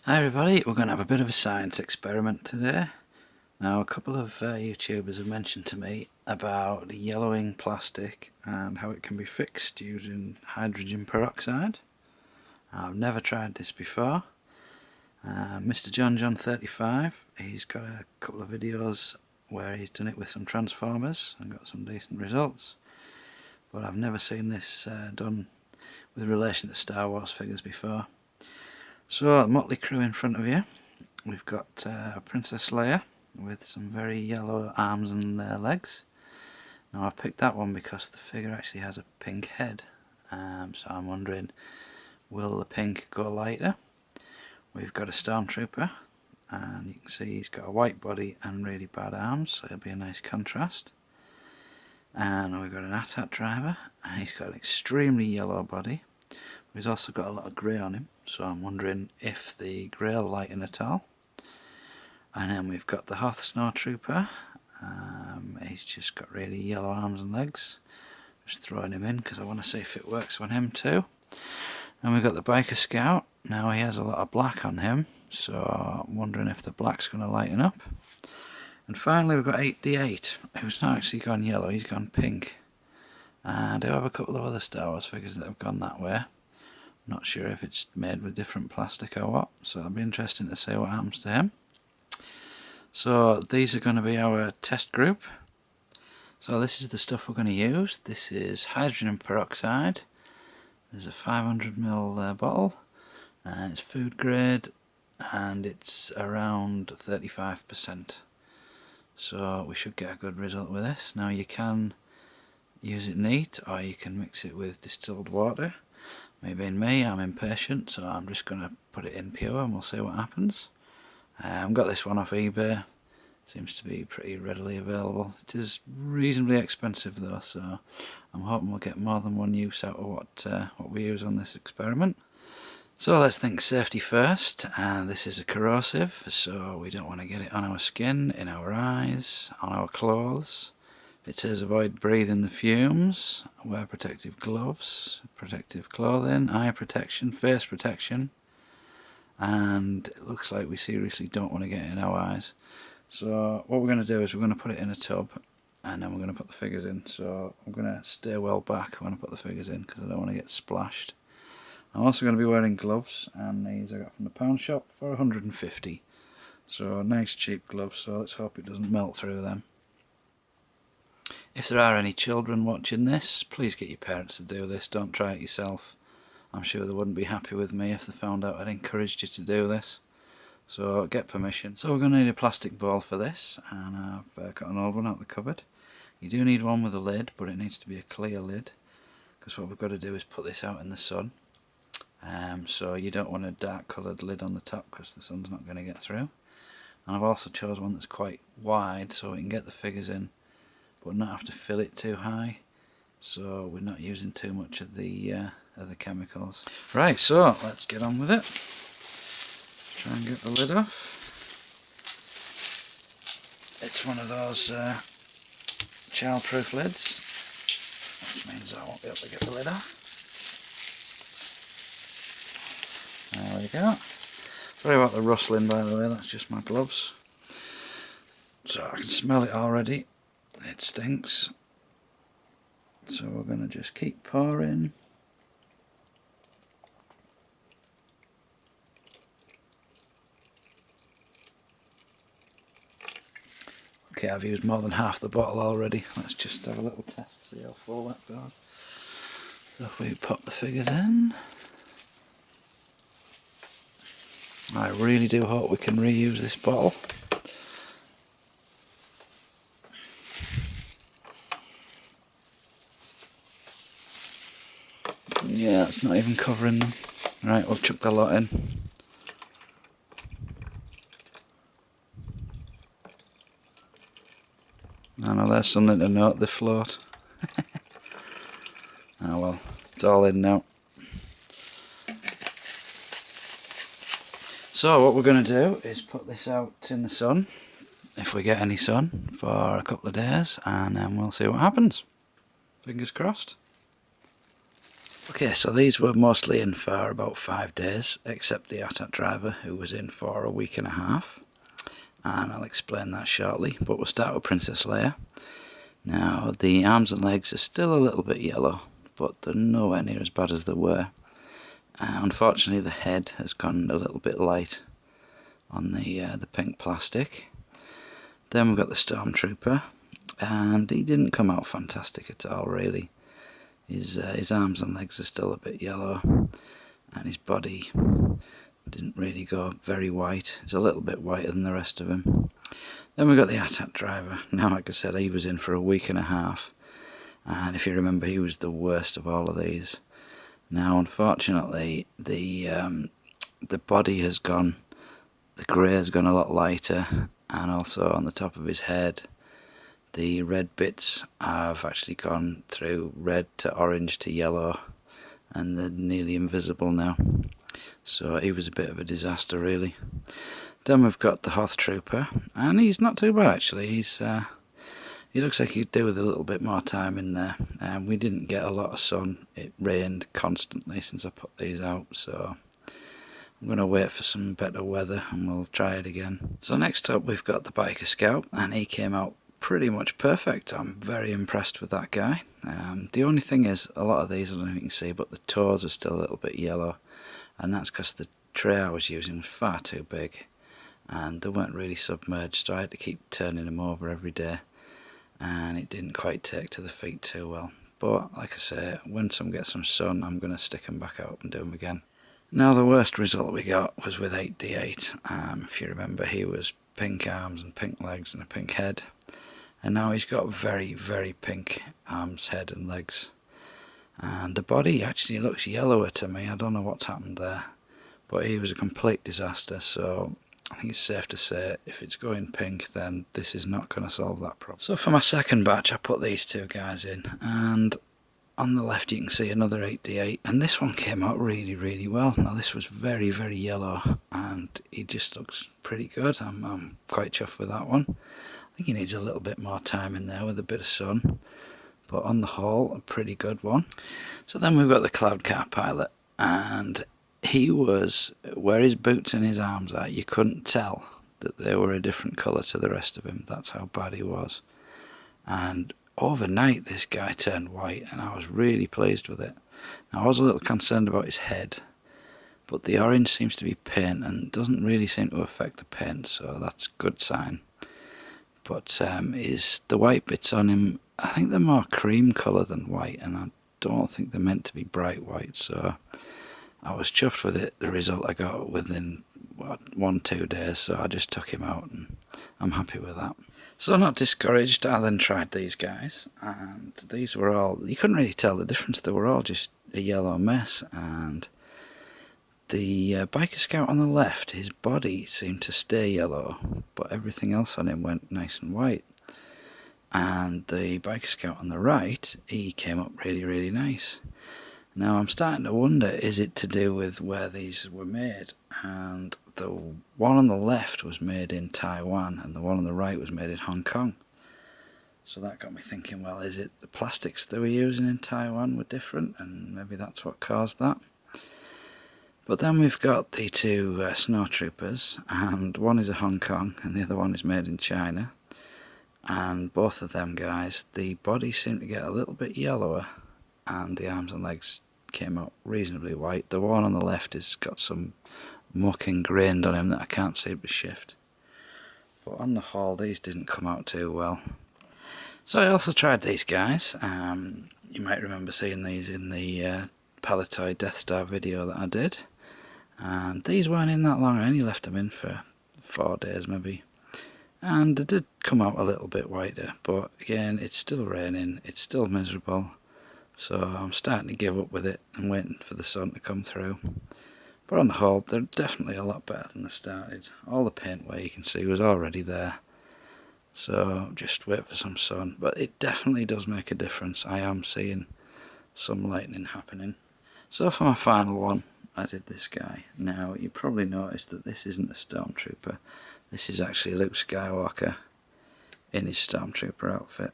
Hi everybody, we're going to have a bit of a science experiment today. Now a couple of YouTubers have mentioned to me about yellowing plastic and how it can be fixed using hydrogen peroxide. I've never tried this before. Mr. John 35, he's got a couple of videos where he's done it with some transformers and got some decent results. But I've never seen this done with relation to Star Wars figures before. So, motley crew in front of you. We've got Princess Leia with some very yellow arms and legs. Now I've picked that one because the figure actually has a pink head, so I'm wondering, will the pink go lighter? We've got a Stormtrooper, and you can see he's got a white body and really bad arms, so it'll be a nice contrast. And we've got an AT-AT driver, and he's got an extremely yellow body. He's also got a lot of grey on him, so I'm wondering if the grey will lighten at all. And then we've got the Hoth Snowtrooper. He's just got really yellow arms and legs. Just throwing him in because I want to see if it works on him too. And we've got the Biker Scout. Now he has a lot of black on him, so I'm wondering if the black's going to lighten up. And finally we've got 8D8, who's not actually gone yellow, he's gone pink. And I do have a couple of other Star Wars figures that have gone that way. Not sure if it's made with different plastic or what, so it'll be interesting to see what happens to him. So these are going to be our test group. So this is the stuff we're going to use. This is hydrogen peroxide. There's a 500ml bottle, and it's food grade, and it's around 35%. So we should get a good result with this. Now you can use it neat, or you can mix it with distilled water. Maybe in me, I'm impatient, so I'm just going to put it in pure and we'll see what happens. I've got this one off eBay. Seems to be pretty readily available. It is reasonably expensive though, so I'm hoping we'll get more than one use out of what we use on this experiment. So let's think safety first. This is a corrosive, so we don't want to get it on our skin, in our eyes, on our clothes. It says avoid breathing the fumes, wear protective gloves, protective clothing, eye protection, face protection, and it looks like we seriously don't want to get it in our eyes. So what we're going to do is we're going to put it in a tub and then we're going to put the figures in. So I'm going to stay well back when I put the figures in because I don't want to get splashed. I'm also going to be wearing gloves, and these I got from the pound shop for 150. So nice cheap gloves, so let's hope it doesn't melt through them. If there are any children watching this, please get your parents to do this, don't try it yourself. I'm sure they wouldn't be happy with me if they found out I'd encouraged you to do this. So get permission. So we're going to need a plastic bowl for this, and I've got an old one out of the cupboard. You do need one with a lid, but it needs to be a clear lid, because what we've got to do is put this out in the sun. So you don't want a dark coloured lid on the top because the sun's not going to get through. And I've also chosen one that's quite wide so we can get the figures in but not have to fill it too high, so we're not using too much of the chemicals. Right, so let's get on with it. Try and get the lid off. It's one of those child-proof lids, which means I won't be able to get the lid off. There we go. Sorry about the rustling, by the way, that's just my gloves. So I can smell it already. It stinks. So we're going to just keep pouring. Okay, I've used more than half the bottle already. Let's just have a little test, see how full that goes. So if we pop the figures in. I really do hope we can reuse this bottle. Yeah, it's not even covering them. Right, we'll chuck the lot in. I know there's something to note, the float. Oh well, it's all in now. So what we're going to do is put this out in the sun, if we get any sun, for a couple of days, and then we'll see what happens. Fingers crossed. Okay, so these were mostly in for about 5 days, except the ATAT driver, who was in for a week and a half. And I'll explain that shortly, but we'll start with Princess Leia. Now, the arms and legs are still a little bit yellow, but they're nowhere near as bad as they were. Unfortunately, the head has gone a little bit light on the pink plastic. Then we've got the Stormtrooper, and he didn't come out fantastic at all, really. His arms and legs are still a bit yellow, and his body didn't really go very white. It's a little bit whiter than the rest of him. Then we've got the ATAT driver. Now, like I said, he was in for a week and a half, and if you remember, he was the worst of all of these. Now, unfortunately, the body has gone, the grey has gone a lot lighter, and also on the top of his head, the red bits have actually gone through red to orange to yellow, and they're nearly invisible now. So he was a bit of a disaster, really. Then we've got the Hoth Trooper, and he's not too bad actually. He looks like he could do with a little bit more time in there. We didn't get a lot of sun. It rained constantly since I put these out, so I'm going to wait for some better weather and we'll try it again. So next up we've got the Biker Scout, and he came out pretty much perfect. I'm very impressed with that guy. The only thing is, a lot of these, I don't know if you can see, but the toes are still a little bit yellow, and that's because the tray I was using was far too big and they weren't really submerged, so I had to keep turning them over every day, and it didn't quite take to the feet too well. But like I say, when some get some sun, I'm going to stick them back out and do them again. Now, the worst result we got was with 8D8. If you remember, he was pink arms and pink legs and a pink head, and now he's got very, very pink arms, head and legs, and the body actually looks yellower to me. I don't know what's happened there, but he was a complete disaster. So I think it's safe to say, if it's going pink, then this is not going to solve that problem. So for my second batch, I put these two guys in, and on the left you can see another 8D8, and this one came out really, really well. Now, this was very, very yellow, and he just looks pretty good. I'm quite chuffed with that one. I think he needs a little bit more time in there with a bit of sun, but on the whole, a pretty good one. So then we've got the Cloud Car Pilot, and he was, where his boots and his arms are, you couldn't tell that they were a different colour to the rest of him. That's how bad he was. And overnight this guy turned white, and I was really pleased with it. Now, I was a little concerned about his head, but the orange seems to be paint and doesn't really seem to affect the paint, so that's a good sign. But the white bits on him, I think they're more cream colour than white, and I don't think they're meant to be bright white, so I was chuffed with it, the result I got within 1-2 days, so I just took him out and I'm happy with that. So, not discouraged, I then tried these guys, and these were all, you couldn't really tell the difference, they were all just a yellow mess. And the Biker Scout on the left, his body seemed to stay yellow, but everything else on him went nice and white. And the Biker Scout on the right, he came up really, really nice. Now, I'm starting to wonder, is it to do with where these were made? And the one on the left was made in Taiwan, and the one on the right was made in Hong Kong. So that got me thinking, well, is it the plastics they were using in Taiwan were different, and maybe that's what caused that? But then we've got the two Snow Troopers, and one is a Hong Kong, and the other one is made in China. And both of them guys, the bodies seem to get a little bit yellower, and the arms and legs came out reasonably white. The one on the left has got some muck ingrained on him that I can't seem to shift. But on the whole, these didn't come out too well. So I also tried these guys. You might remember seeing these in the Palitoy Death Star video that I did. And these weren't in that long. I only left them in for 4 days maybe. And they did come out a little bit whiter, but again, it's still raining, it's still miserable. So I'm starting to give up with it and waiting for the sun to come through. But on the whole, they're definitely a lot better than they started. All the paint where you can see was already there. So just wait for some sun. But it definitely does make a difference. I am seeing some lightning happening. So for my final one, I did this guy. Now, you probably noticed that this isn't a Stormtrooper. This is actually Luke Skywalker in his Stormtrooper outfit.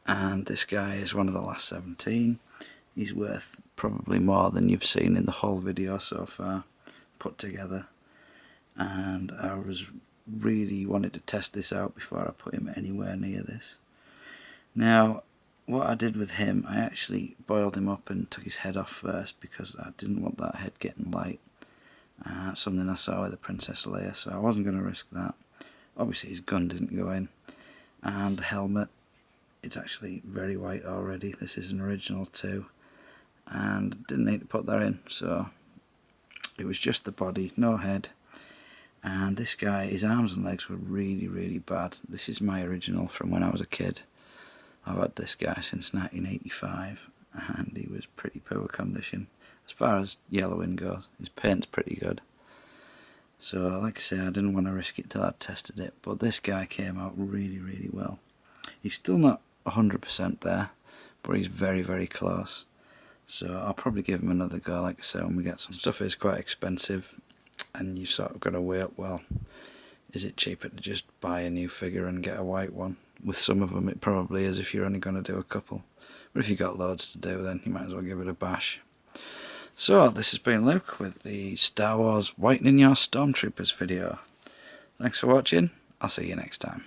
And this guy is one of the last 17. He's worth probably more than you've seen in the whole video so far put together, and I was really wanted to test this out before I put him anywhere near this. Now what I did with him, I actually boiled him up and took his head off first because I didn't want that head getting light. Something I saw with the Princess Leia, so I wasn't going to risk that. Obviously his gun didn't go in, and the helmet, it's actually very white already. This is an original too, and didn't need to put that in, so it was just the body, no head. And this guy, his arms and legs were really bad. This is my original from when I was a kid. I've had this guy since 1985, and he was pretty poor condition as far as yellowing goes. His paint's pretty good, so like I say, I didn't want to risk it till I'd tested it, but this guy came out really well. He's still not 100% there, but he's very close, so I'll probably give him another go. Like I say, when we get some stuff is quite expensive, and you sort of got to weigh up, well, is it cheaper to just buy a new figure and get a white one? With some of them it probably is if you're only going to do a couple, but if you've got loads to do, then you might as well give it a bash. So this has been Luke with the Star Wars Whitening Your Stormtroopers video. Thanks for watching, I'll see you next time.